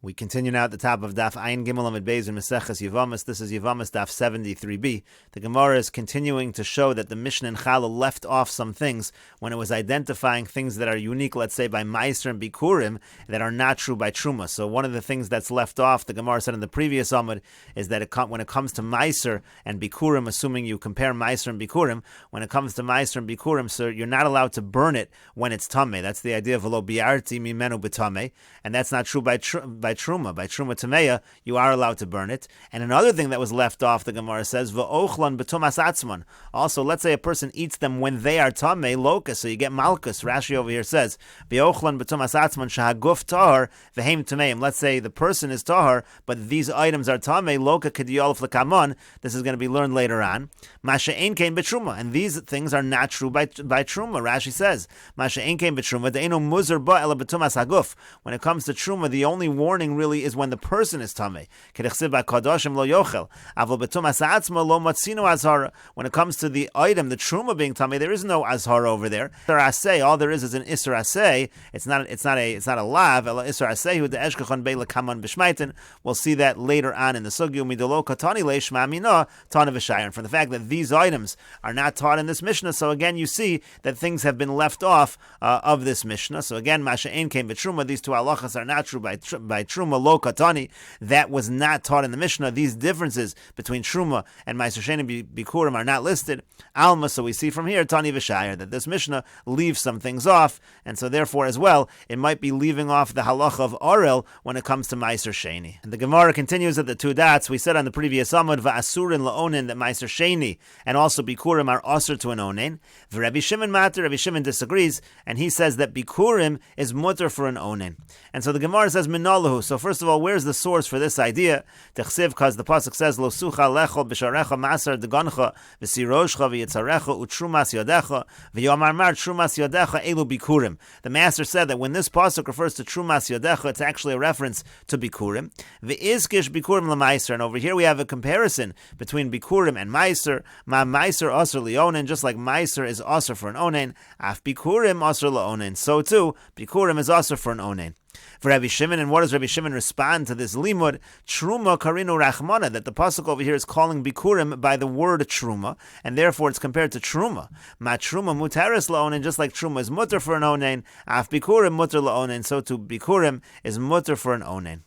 We continue now at the top of Daf Ayin Gimel Amid Beis in Mesechet Yevamos. This is Yevamos Daf 73b. The Gemara is continuing to show that the Mishnah in Chalal left off some things when it was identifying things that are unique, let's say by Meiser and Bikurim, that are not true by Truma. So one of the things that's left off, the Gemara said in the previous Amud, is that when it comes to Meiser and Bikurim, assuming you compare Meiser and Bikurim, when it comes to Meiser and Bikurim, so you're not allowed to burn it when it's Tameh. That's the idea of V'lo bi'arti mimenu b'tameh, and that's not true by Truma. By Truma Tameya, you are allowed to burn it. And another thing that was left off, the Gemara says, V'ochlan b'tumas atzman. Also, let's say a person eats them when they are Tameh, lokus, so you get malchus. Rashi over here says, V'ochlan b'tumas atzman shahaguf tahar v'heim tameim. Let's say the person is tahar, but these items are Tameh, loka kediyol flekamon. This is going to be learned later on. Masha ein kein b'truma. And these things are not true by Truma. Rashi says, Masha ein kein b'truma, de'enu muzar ba ela b'tumas haguf. When it comes to Truma, the only warning really is when the person is tamei. When it comes to the item, the truma being tamei, there is no azhar over there. All there is an isser asay. It's not a lav. Isser asay hu de'eshkachon be'lekaman b'shmaitin. We'll see that later on in the sugya. Midolo katani leishma mina tana v'shayin. From the fact that these items are not taught in this mishnah, so again you see that things have been left off of this mishnah. So again, masha ein came b'truma. These two halachas are not true by truma lo katani. That was not taught in the Mishnah. These differences between Truma and Meiser Sheni Bikurim are not listed. Alma, so we see from here, Tani V'Shayir, that this Mishnah leaves some things off, and so therefore as well, it might be leaving off the halacha of Orel when it comes to Meiser Sheni. And the Gemara continues at the two dots. We said on the previous Amud, V'Asurin La'onin, that Meiser Sheni and also Bikurim are usher to an Onin. V'Rebbi Shimon Mater, Rabbi Shimon disagrees, and he says that Bikurim is mutter for an Onin. And so the Gemara says, Minalahu. So first of all, where's the source for this idea? Techsiv, because the pasuk says, Lo sucha lechol b'sharecha masar degoncha v'siroshcha v'yitzarecha utrumas yodecha v'yomar mar trumas yodecha elu bikurim. The master said that when this pasuk refers to trumas yodecha, it's actually a reference to bikurim. V'izkish bikurim l'maiser. And over here we have a comparison between bikurim and maiser. Ma maiser asr leonin, just like maiser is asr for an onen, af bikurim asr leonin. So too, bikurim is asr for an onen. For Rabbi Shimon, and what does Rabbi Shimon respond to this limud? Truma karinu rachmana, that the pasuk over here is calling bikurim by the word truma, and therefore it's compared to truma. Ma truma mutaris laonin, just like truma is mutter for an onen, af bikurim mutter laonin, so too bikurim is mutter for an onen.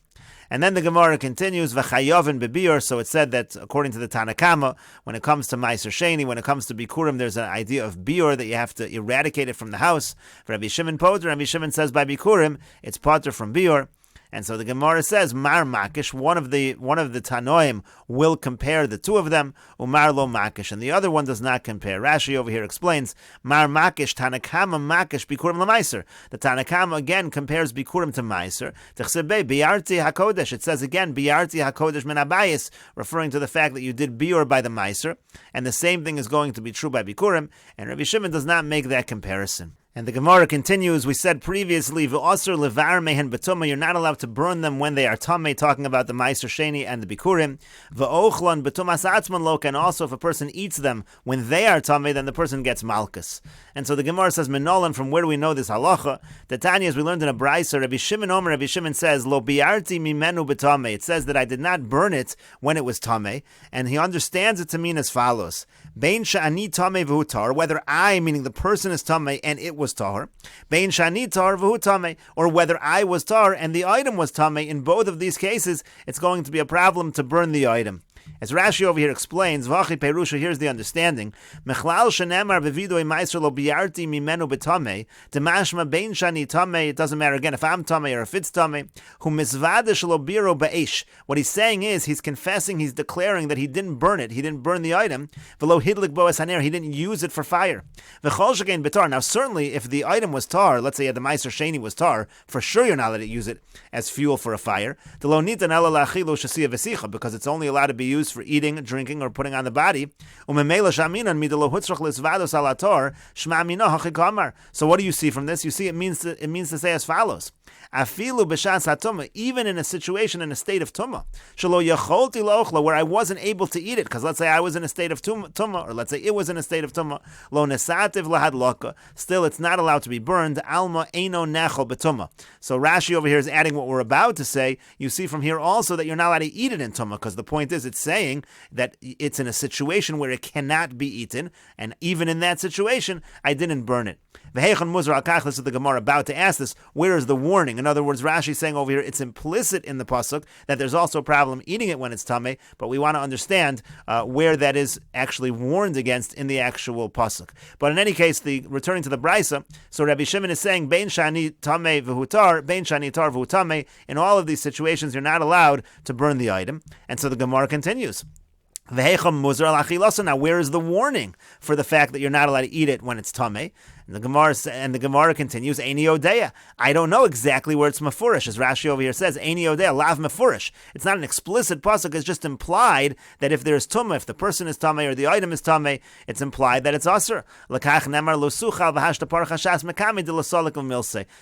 And then the Gemara continues, V'chayovin bebiur, so it said that according to the Tanakama, when it comes to Meiser Sheni, when it comes to Bikurim, there's an idea of biur, that you have to eradicate it from the house. For Rabbi Shimon Poter, Rabbi Shimon says by Bikurim, it's potter from biur. And so the Gemara says, Mar Makish, one of the Tanoim will compare the two of them, Umar Lo Makish, and the other one does not compare. Rashi over here explains, Mar Makish, Tanakama Makish, Bikurim LaMaiser. The Tanakama again compares Bikurim to Maiser. Techsebe, Biarti HaKodesh. It says again, Biarti HaKodesh Min Abayis, referring to the fact that you did Biur by the Maiser. And the same thing is going to be true by Bikurim, and Rabbi Shimon does not make that comparison. And the Gemara continues, we said previously, V'osur levar mehen betuma, you're not allowed to burn them when they are tamei, talking about the Meiser Sheni and the Bikurim. V'ochlan betumas atzman loka, and also if a person eats them when they are tamei, then the person gets malchus. And so the Gemara says, Menolan, from where do we know this halacha? The Tanya, as we learned in a Braisa, Rabbi Shimon Omer, Rabbi Shimon says, Lo biarti mimenu betamei. It says that I did not burn it when it was tamei, and he understands it to mean as follows. Bein sha'ani tamei v'hu tar, whether I, meaning the person is tamei, and it was tar. Bein shani tar v'hu tamei, or whether I was tar and the item was tamei. In both of these cases, it's going to be a problem to burn the item. As Rashi over here explains, Vachi Perusha, here's the understanding. Mechlal shenemar bevidoi meiser lo biarti mimenu betamei, demashma bein shani tamei, it doesn't matter again if I'm tamei or if it's tamei, hu mizvadish lo biro ba'esh. What he's saying is, he's confessing, he's declaring that he didn't burn it, he didn't burn the item, v'lo hidlik bo es haner, he didn't use it for fire. V'chol shekein betar, now certainly if the item was tar, let's say the Meiser Sheni was tar, for sure you're not allowed to use it as fuel for a fire, because it's only allowed to be used for eating, drinking, or putting on the body. So what do you see from this? You see it means to say as follows. Even in a situation, in a state of tumah, where I wasn't able to eat it, because let's say I was in a state of tumah, or let's say it was in a state of tumah, still it's not allowed to be burned. Alma eino nechol betumah. So Rashi over here is adding what we're about to say. You see from here also that you're not allowed to eat it in tumah, because the point is it's saying that it's in a situation where it cannot be eaten, and even in that situation, I didn't burn it. This is the Gemara about to ask this. Where is the warning? In other words, Rashi is saying over here, it's implicit in the pasuk that there's also a problem eating it when it's tamei, but we want to understand where that is actually warned against in the actual pasuk. But in any case, returning to the brisa, so Rabbi Shimon is saying, Bein shani tamei v'hutar, bein shani tar v'hutamei. In all of these situations, you're not allowed to burn the item. And so the Gemara continues. Now, where is the warning for the fact that you're not allowed to eat it when it's tamei? And the Gemara continues, Eini Odeya. I don't know exactly where it's mefurish, as Rashi over here says, Eini Odeya, lav mefurish. It's not an explicit pasuk, it's just implied that if there's tumah, if the person is tamei or the item is tamei, it's implied that it's asur. The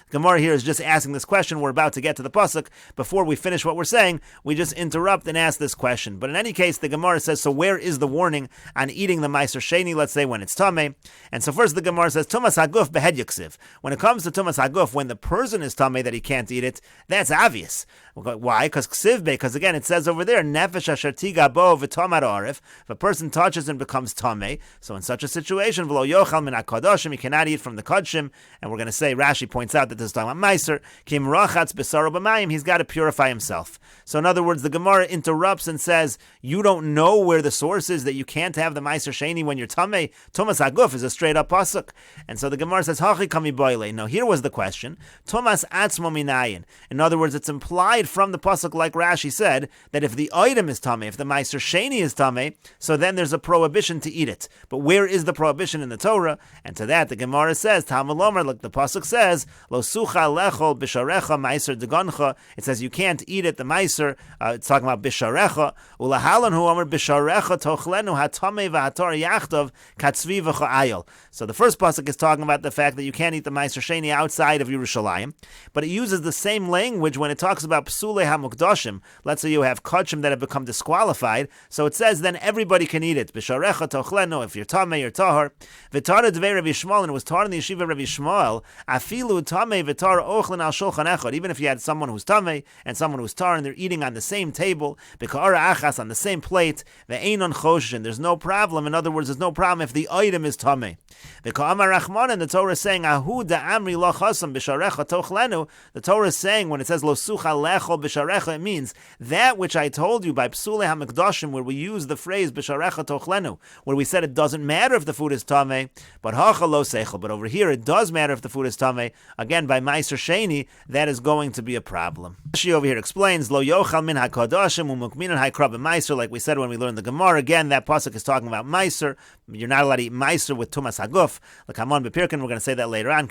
Gemara here is just asking this question. We're about to get to the pasuk. Before we finish what we're saying, we just interrupt and ask this question. But in any case, the Gemara says, so where is the warning on eating the meiser sheni, let's say, when it's tamei? And so first the Gemara says, Tumas haguf behed yiksiv. When it comes to tumas haguf, when the person is tamei that he can't eat it, that's obvious. Why? Because ksiv be, because again it says over there, nefesh asher tiga bo v'tomar arif. If a person touches and becomes tamei, so in such a situation, v'lo yochal min hakadoshim, he cannot eat from the kodshim. And we're going to say, Rashi points out that this is talking about meiser. Kim rachatz b'saro b'mayim, he's got to purify himself. So in other words, the Gemara interrupts and says, you don't know where the source is that you can't have the meiser sheni when you're tamei. Tumas haguf is a straight up pasuk. And so the Gemara says, Hachi kami boile. Now here was the question. Tumas atzmo minayin. In other words, it's implied from the pasuk, like Rashi said, that if the item is tamei, if the meiser sheni is tamei, so then there's a prohibition to eat it. But where is the prohibition in the Torah? And to that the Gemara says, Talmud Lomer, like the pasuk says, Lo sucha lechol bisharecha meiser degoncha. It says you can't eat it, the meiser. It's talking about bisharecha. Ulahalan hu omer bisharecha tochlenu hatamei v'hatar yachtov katzvi v'cha'ayil. So the first pasuk is talking about the fact that you can't eat the meiser sheni outside of Yerushalayim, but it uses the same language when it talks about psule hamukdashim. Let's say you have kodshim that have become disqualified, so it says then everybody can eat it. Bisharecha tochlenu, if you're tamei, you're tahor. V'tara devei Rabbi Shmuel, and it was tar in the yeshiva Rabbi Shmuel, afilu tamei v'tar ochlin al shulchan echad. Even if you had someone who's tamei and someone who's tar, and they're eating on the same table, b'ka'ara achas, on the same plate, ve'einon choshin, there's no problem. In other words, there's no problem if the item is tamei. V'ka'amar rachman, and the Torah is saying, ahu da'amri lo chasam b'sharecha tochlenu. The Torah is saying, when it says lo sucha lechol b'sharecha, it means that which I told you by psule hamikdashim, where we use the phrase b'sharecha tochlenu, where we said it doesn't matter if the food is tamei, but hacha lo seichel. But over here, it does matter if the food is tamei. Again, by meiser sheni, that is going to be a problem. She over here explains, lo yochal min hakadashim umukminan haikrab meiser, like we said when we learned the Gemara. Again, that pasuk is talking about meiser. You're not allowed to eat meiser with tumas haguf. Like Hamon bepirkin, we're going to say that later on.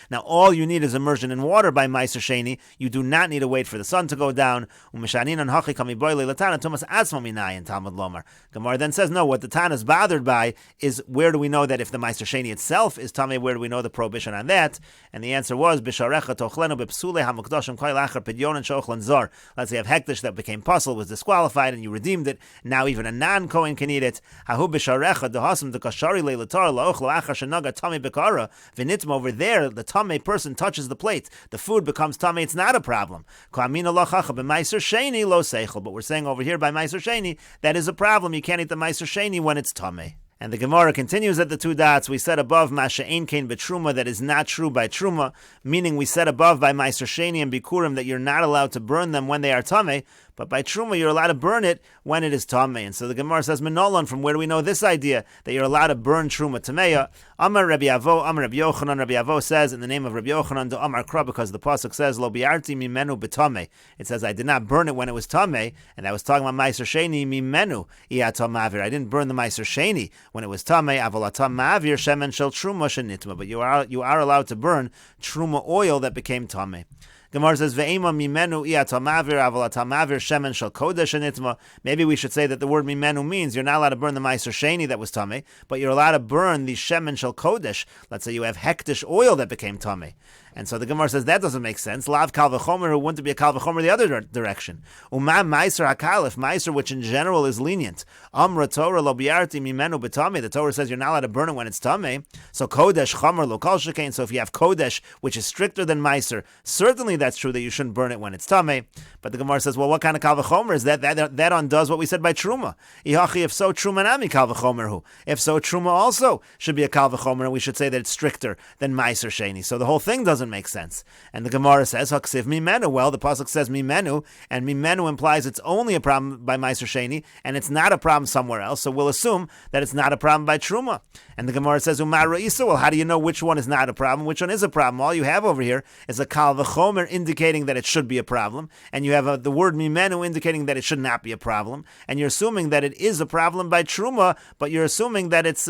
Now, all you need is immersion in water by meiser sheni. You do not need to wait for the sun to go down. Gemara then says, no, what the Tana is bothered by is, where do we know that if the meiser sheni itself is tamei, where do we know the prohibition on that? And the answer was, let's say you have hektish that became puzzle, was disqualified, and you redeemed it. Now even a non-Kohen can eat it. Over there, the tamei person touches the plate. The food becomes tamei. It's not a problem. But we're saying over here by meiser sheni, that is a problem. You can't eat the meiser sheni when it's tamei. And the Gemara continues at the two dots. We said above, Masha Ein Kain B'Truma, that is not true by Truma, meaning we said above by Meiser Sheni and Bikurim that you're not allowed to burn them when they are Tamei, but by Truma you're allowed to burn it when it is Tamei. And so the Gemara says, Menolan, from where do we know this idea that you're allowed to burn Truma Tameya? Amar Rabbi Avo, Amar Rabbi Yochanan. Rabbi Avo says, in the name of Rabbi Yochanan, to Amar Kra, because the pasuk says, Lo bi'arti mimenu b'tamei. It says, I did not burn it when it was Tamei, and that was talking about Meiser Sheni mimenu iyatam mavir. I didn't burn the Meiser Sheni when it was Tamei, avolatam mavir shemen shel Truma shenitma. But you are allowed to burn Truma oil that became Tamei. Gemara says, Ve'ema mimenu iatamavir aval atamavir shemen shel kodesh enitma. Maybe we should say that the word mimenu means you're not allowed to burn the meiser sheni that was tamei, but you're allowed to burn the shemen shel kodesh. Let's say you have hektish oil that became tamei. And so the Gemara says that doesn't make sense. Lav kal v'chomer, who wouldn't be a kal v'chomer the other direction. Uma meiser hakal, if meiser, which in general is lenient. Amra Torah lo biarti mimenu b'tamei. The Torah says you're not allowed to burn it when it's tamei. So kodesh chomer lo kol shekain. So if you have kodesh, which is stricter than meiser, certainly that's true that you shouldn't burn it when it's tamei. But the Gemara says, well, what kind of kal v'chomer is that? That undoes what we said by truma. Ihachi, if so, truma nami kal v'chomer hu. If so, truma also should be a kal v'chomer, and we should say that it's stricter than meiser sheni. So the whole thing doesn't make sense. And the Gemara says, haksiv mimenu. Well, the pasuk says mimenu, and mimenu implies it's only a problem by meiser sheni, and it's not a problem somewhere else. So we'll assume that it's not a problem by truma. And the Gemara says, umar ra'isa. Well, how do you know which one is not a problem, which one is a problem? All you have over here is a kal v'chomer indicating that it should be a problem, and you have the word mimenu indicating that it should not be a problem, and you're assuming that it is a problem by truma, but you're assuming that it's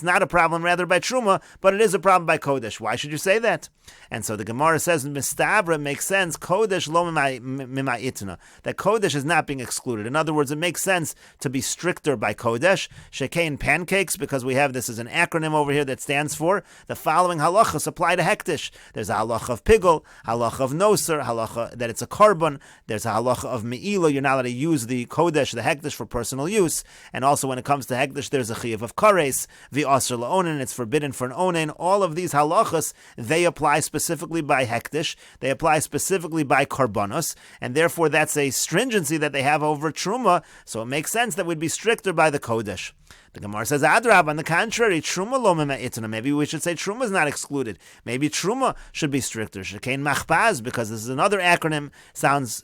not a problem rather by truma, but it is a problem by kodesh. Why should you say that? And so the Gemara says, mistabra makes sense, kodesh lo mimayitna, that kodesh is not being excluded. In other words, it makes sense to be stricter by kodesh, shekein pancakes, because we have this as an acronym over here that stands for the following halachas apply to hektish. There's a halacha of pigul, halacha of noser, halacha that it's a carbon, there's a halacha of me'ila, you're not allowed to use the kodesh, the hektish, for personal use, and also when it comes to hektish, there's a chiyuv of kares, v'aser la'onen, it's forbidden for an onen. All of these halachas, they apply specifically by hektish, they apply specifically by karbanos, and therefore that's a stringency that they have over truma, so it makes sense that we'd be stricter by the kodesh. The Gemara says, Adrab, on the contrary, truma lo mima'itna. Maybe we should say truma is not excluded. Maybe truma should be stricter. Shekein machpaz, because this is another acronym.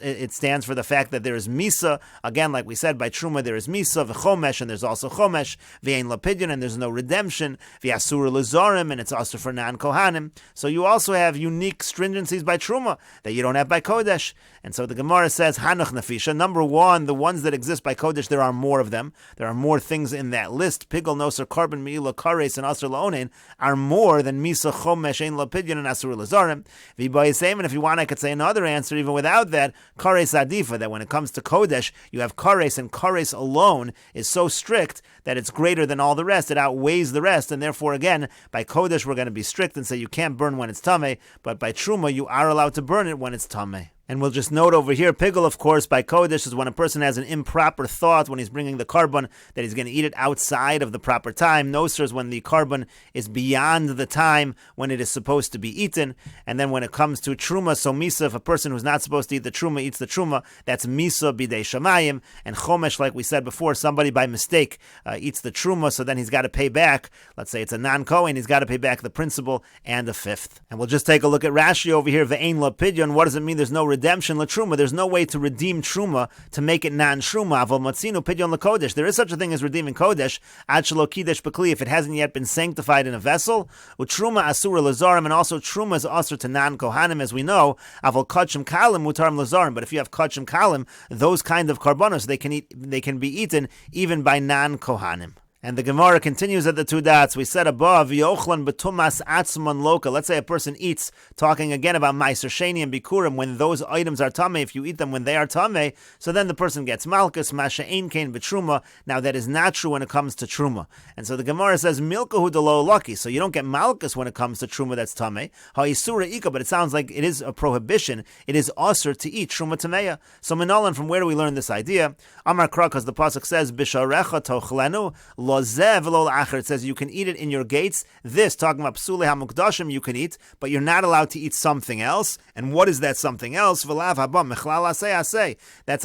It stands for the fact that there is misa. Again, like we said, by truma there is misa, v'chomesh, and there's also chomesh, v'ein lapidyon, and there's no redemption, v'asur lezarim, and it's also for non-kohanim. So you also have unique stringencies by truma that you don't have by kodesh. And so the Gemara says, Hanach nafisha. Number one, the ones that exist by kodesh, there are more of them. There are more things in that list. Pigul, noser, carbon, me'ila, kares, and asur la'onen are more than misa, chomesh, ein lapidyon, and asur lezarim. And if you want, I could say another answer even without that, kares adifa, that when it comes to kodesh, you have kares, and kares alone is so strict that it's greater than all the rest. It outweighs the rest, and therefore, again, by kodesh, we're going to be strict and say you can't burn when it's tamei, but by truma, you are allowed to burn it when it's tamei. And we'll just note over here, pigul, of course, by kodesh is when a person has an improper thought when he's bringing the carbon that he's going to eat it outside of the proper time. Noser is when the carbon is beyond the time when it is supposed to be eaten. And then when it comes to truma, so misa, if a person who's not supposed to eat the truma eats the truma, that's misa bidei shamayim. And chomesh, like we said before, somebody by mistake eats the truma, so then he's got to pay back. Let's say it's a non-kohen, he's got to pay back the principal and a fifth. And we'll just take a look at Rashi over here. Ve'ein lapidyon. What does it mean? There's no redemption latruma. There's no way to redeem truma to make it non-truma. Avol matzinu pidyon lakodesh. There is such a thing as redeeming kodesh. Ad shelo kidesh b'kli, if it hasn't yet been sanctified in a vessel. Utruma asura lazarim, and also truma is asur to non-kohanim, as we know. Avol kachim kalim mutarim lazarim. But if you have kachim kalim, those kind of karbonos, they can be eaten even by non-kohanim. And the Gemara continues at the two dots. We said above, Yochlan betumas atzman loka. Let's say a person eats, talking again about meiser sheni and bikurim, when those items are tamei, if you eat them when they are tamei, so then the person gets malchus, masha ein kain betruma. Now that is not true when it comes to truma. And so the Gemara says, milkahu delo lucky. So you don't get malchus when it comes to truma that's tamei. Ha'isura ika, but it sounds like it is a prohibition. It is usur to eat truma tameya. So Minolan, from where do we learn this idea? Amar Kra, because the pasuk says, bisharecha tochlenu, it says you can eat it in your gates. This, talking about psule hamukdashim, you can eat, but you're not allowed to eat something else. And what is that something else? That's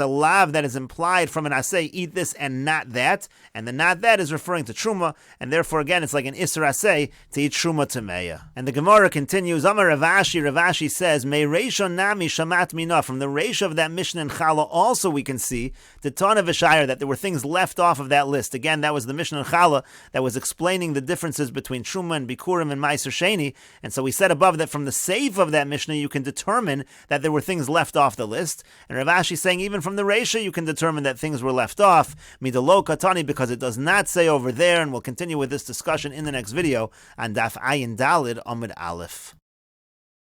a lav that is implied from an asay, eat this and not that. And the not that is referring to truma, and therefore again it's like an isra asay to eat truma tameya. And the Gemara continues, Amar Ravashi says, May reisha nami shamat mina. From the reisha of that Mishnah in Chala also we can see the Tana V'Shayir, that there were things left off of that list. Again, that was the Mishnah in Chala that was explaining the differences between Truma and Bikurim and Meiser Sheni. And so we said above that from the seif of that Mishnah you can determine that there were things left off the list. And Ravashi saying even from the Reisha you can determine that things were left off. Midalo Katani, because it does not say over there. And we'll continue with this discussion in the next video on Daf Ayin Dalid Amud Aleph.